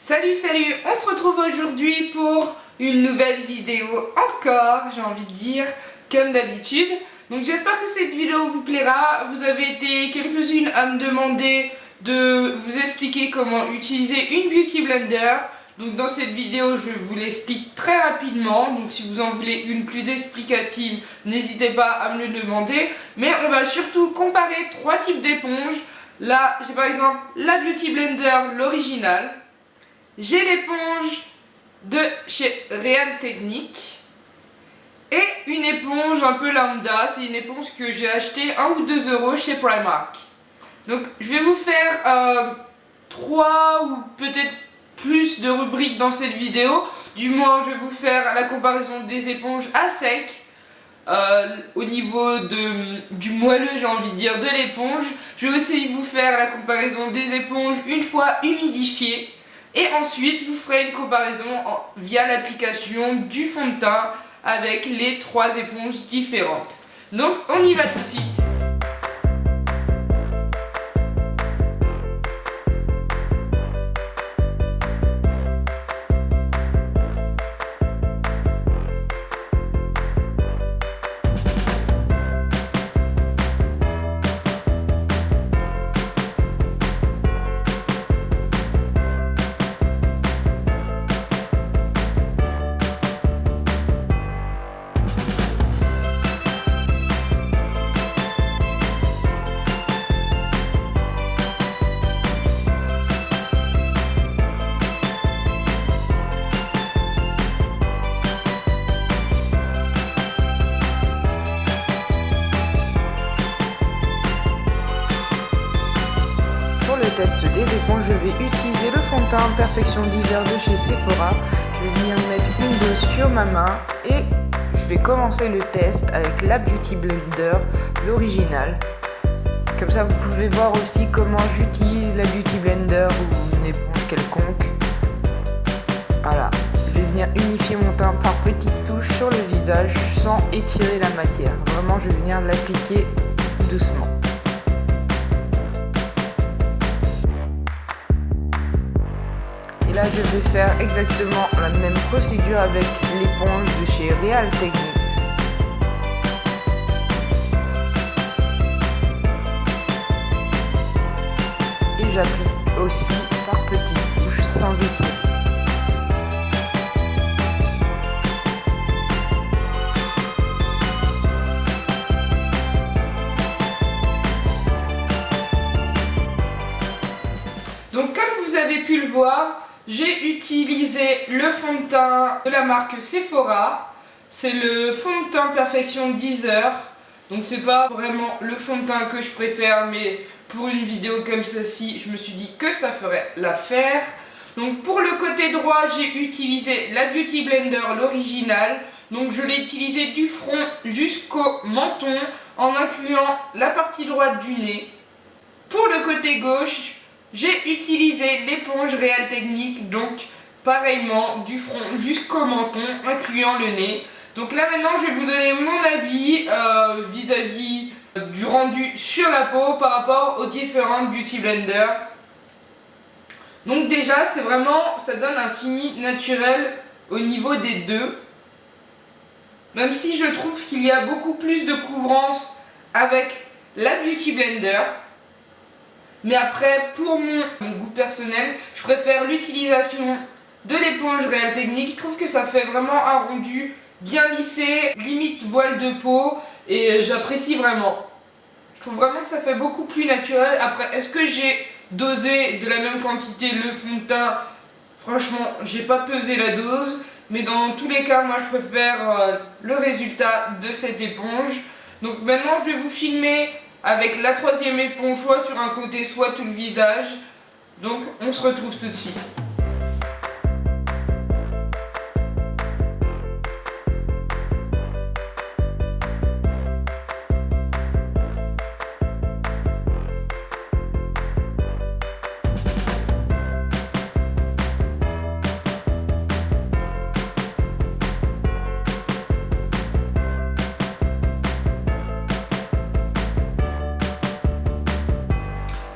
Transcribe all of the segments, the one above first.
Salut, on se retrouve aujourd'hui pour une nouvelle vidéo encore, j'ai envie de dire, comme d'habitude. Donc j'espère que cette vidéo vous plaira. Vous avez été quelques-unes à me demander de vous expliquer comment utiliser une Beauty Blender. Donc dans cette vidéo, je vous l'explique très rapidement. Donc si vous en voulez une plus explicative, n'hésitez pas à me le demander. Mais on va surtout comparer trois types d'éponges. Là, j'ai par exemple la Beauty Blender, l'original. J'ai l'éponge de chez Real Techniques et une éponge un peu lambda. C'est une éponge que j'ai achetée 1 ou 2 euros chez Primark. Donc je vais vous faire 3 ou peut-être plus de rubriques dans cette vidéo. Du moins je vais vous faire la comparaison des éponges à sec au niveau du moelleux, j'ai envie de dire, de l'éponge. Je vais aussi vous faire la comparaison des éponges une fois humidifiées. Et ensuite, je vous ferai une comparaison via l'application du fond de teint avec les 3 éponges différentes. Donc, on y va tout de suite. Pour le test des éponges, je vais utiliser le fond de teint Perfection 10 heures de chez Sephora. Je vais venir mettre une dose sur ma main et je vais commencer le test avec la Beauty Blender, l'original. Comme ça, vous pouvez voir aussi comment j'utilise la Beauty Blender ou une éponge quelconque. Voilà, je vais venir unifier mon teint par petites touches sur le visage sans étirer la matière. Vraiment, je vais venir l'appliquer doucement. Là, je vais faire exactement la même procédure avec l'éponge de chez Real Techniques. Et j'applique aussi par petites touches sans étirer. Donc comme vous avez pu le voir, j'ai utilisé le fond de teint de la marque Sephora. C'est le fond de teint Perfection 10 heures. Donc c'est pas vraiment le fond de teint que je préfère, mais pour une vidéo comme celle-ci, je me suis dit que ça ferait l'affaire. Donc pour le côté droit, j'ai utilisé la Beauty Blender, l'original. Donc je l'ai utilisé du front jusqu'au menton en incluant la partie droite du nez. Pour le côté gauche, j'ai utilisé l'éponge Real Techniques, donc pareillement du front jusqu'au menton, incluant le nez. Donc là maintenant je vais vous donner mon avis vis-à-vis du rendu sur la peau par rapport aux différentes Beauty Blender. Donc déjà c'est vraiment, ça donne un fini naturel au niveau des deux. Même si je trouve qu'il y a beaucoup plus de couvrance avec la Beauty Blender. Mais après, pour mon goût personnel, je préfère l'utilisation de l'éponge Real Techniques. Je trouve que ça fait vraiment un rendu bien lissé, limite voile de peau, et j'apprécie vraiment. Je trouve vraiment que ça fait beaucoup plus naturel. Après, est-ce que j'ai dosé de la même quantité le fond de teint? Franchement, j'ai pas pesé la dose, mais dans tous les cas, moi je préfère le résultat de cette éponge. Donc maintenant, je vais vous filmer avec la 3e éponge, soit sur un côté, soit tout le visage. Donc on se retrouve tout de suite.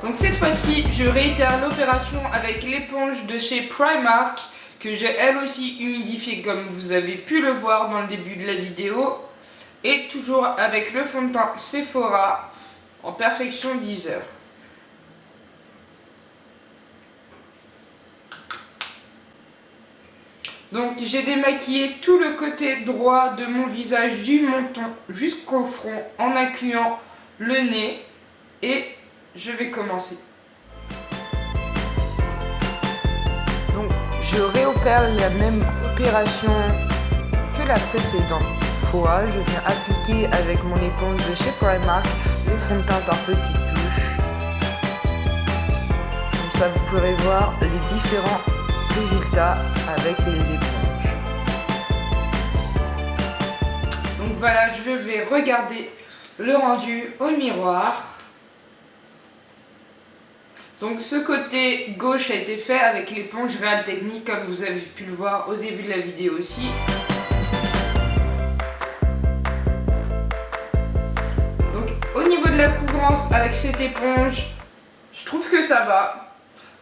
Donc cette fois-ci, je réitère l'opération avec l'éponge de chez Primark que j'ai elle aussi humidifiée comme vous avez pu le voir dans le début de la vidéo. Et toujours avec le fond de teint Sephora en perfection 10 heures. Donc j'ai démaquillé tout le côté droit de mon visage du menton jusqu'au front en incluant le nez et je vais commencer. Donc je réopère la même opération que la précédente fois. Je viens appliquer avec mon éponge de chez Primark le fond de teint par petites touches. Comme ça vous pourrez voir les différents résultats avec les éponges. Donc voilà, je vais regarder le rendu au miroir. Donc ce côté gauche a été fait avec l'éponge Real Technique comme vous avez pu le voir au début de la vidéo aussi. Donc au niveau de la couvrance avec cette éponge, je trouve que ça va.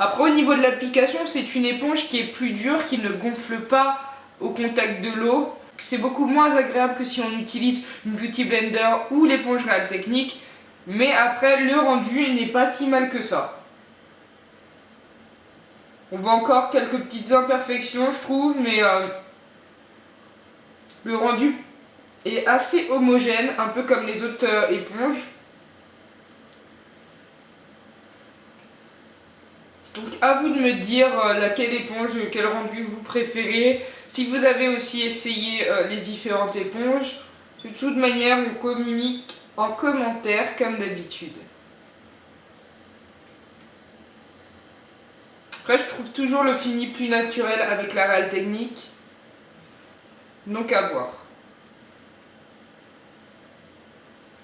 Après au niveau de l'application, c'est une éponge qui est plus dure, qui ne gonfle pas au contact de l'eau. C'est beaucoup moins agréable que si on utilise une Beauty Blender ou l'éponge Real Technique. Mais après le rendu n'est pas si mal que ça. On voit encore quelques petites imperfections je trouve, mais le rendu est assez homogène, un peu comme les autres éponges. Donc à vous de me dire laquelle éponge, quel rendu vous préférez. Si vous avez aussi essayé les différentes éponges, de toute manière on communique en commentaire comme d'habitude. Après je trouve toujours le fini plus naturel avec la Real Technique. Donc à voir.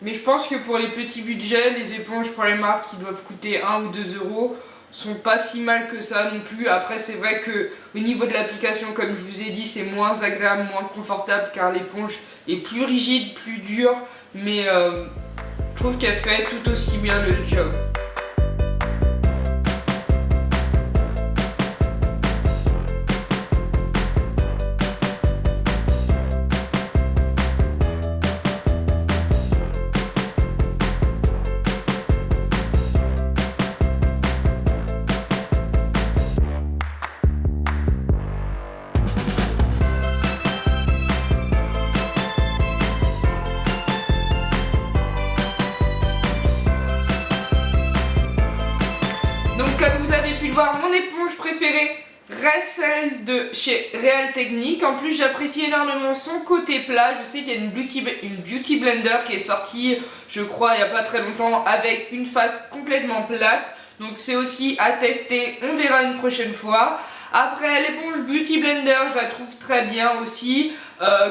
Mais je pense que pour les petits budgets, les éponges Primark qui doivent coûter 1 ou 2 euros sont pas si mal que ça non plus. Après c'est vrai que au niveau de l'application, comme je vous ai dit, c'est moins agréable, moins confortable car l'éponge est plus rigide, plus dure, mais je trouve qu'elle fait tout aussi bien le job. Donc comme vous avez pu le voir, mon éponge préférée reste celle de chez Real Technique. En plus j'apprécie énormément son côté plat. Je sais qu'il y a une Beauty Blender qui est sortie, je crois, il n'y a pas très longtemps avec une face complètement plate. Donc c'est aussi à tester, on verra une prochaine fois. Après l'éponge Beauty Blender, je la trouve très bien aussi.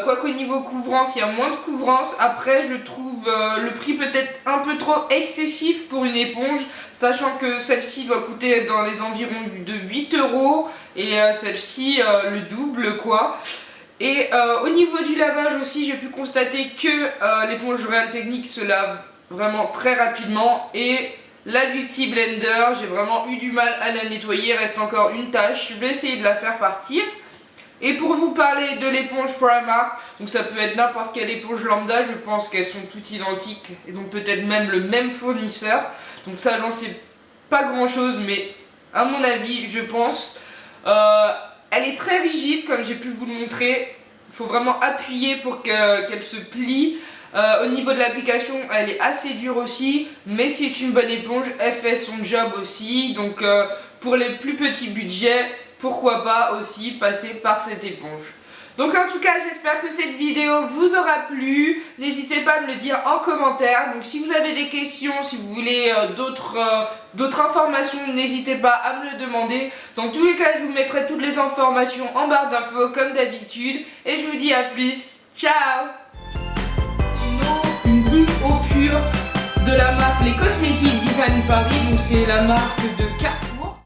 Quoiqu'au niveau couvrance, il y a moins de couvrance. Après je trouve le prix peut-être un peu trop excessif pour une éponge, sachant que celle-ci doit coûter dans les environs de 8 euros et celle-ci le double quoi. Et au niveau du lavage aussi, j'ai pu constater que l'éponge Real Technique se lave vraiment très rapidement et la Beauty Blender, j'ai vraiment eu du mal à la nettoyer, il reste encore une tâche, je vais essayer de la faire partir. Et pour vous parler de l'éponge Primark, donc ça peut être n'importe quelle éponge lambda, je pense qu'elles sont toutes identiques, elles ont peut-être même le même fournisseur, donc ça j'en sais pas grand chose, mais à mon avis je pense. Elle est très rigide comme j'ai pu vous le montrer, il faut vraiment appuyer pour qu'elle se plie. Au niveau de l'application, elle est assez dure aussi, mais c'est une bonne éponge, elle fait son job aussi. Donc pour les plus petits budgets, pourquoi pas aussi passer par cette éponge. Donc en tout cas, j'espère que cette vidéo vous aura plu. N'hésitez pas à me le dire en commentaire. Donc si vous avez des questions, si vous voulez d'autres informations, n'hésitez pas à me le demander. Dans tous les cas, je vous mettrai toutes les informations en barre d'infos comme d'habitude. Et je vous dis à plus. Ciao! Une brune eau pure de la marque Les Cosmétiques Design Paris, donc c'est la marque de Carrefour.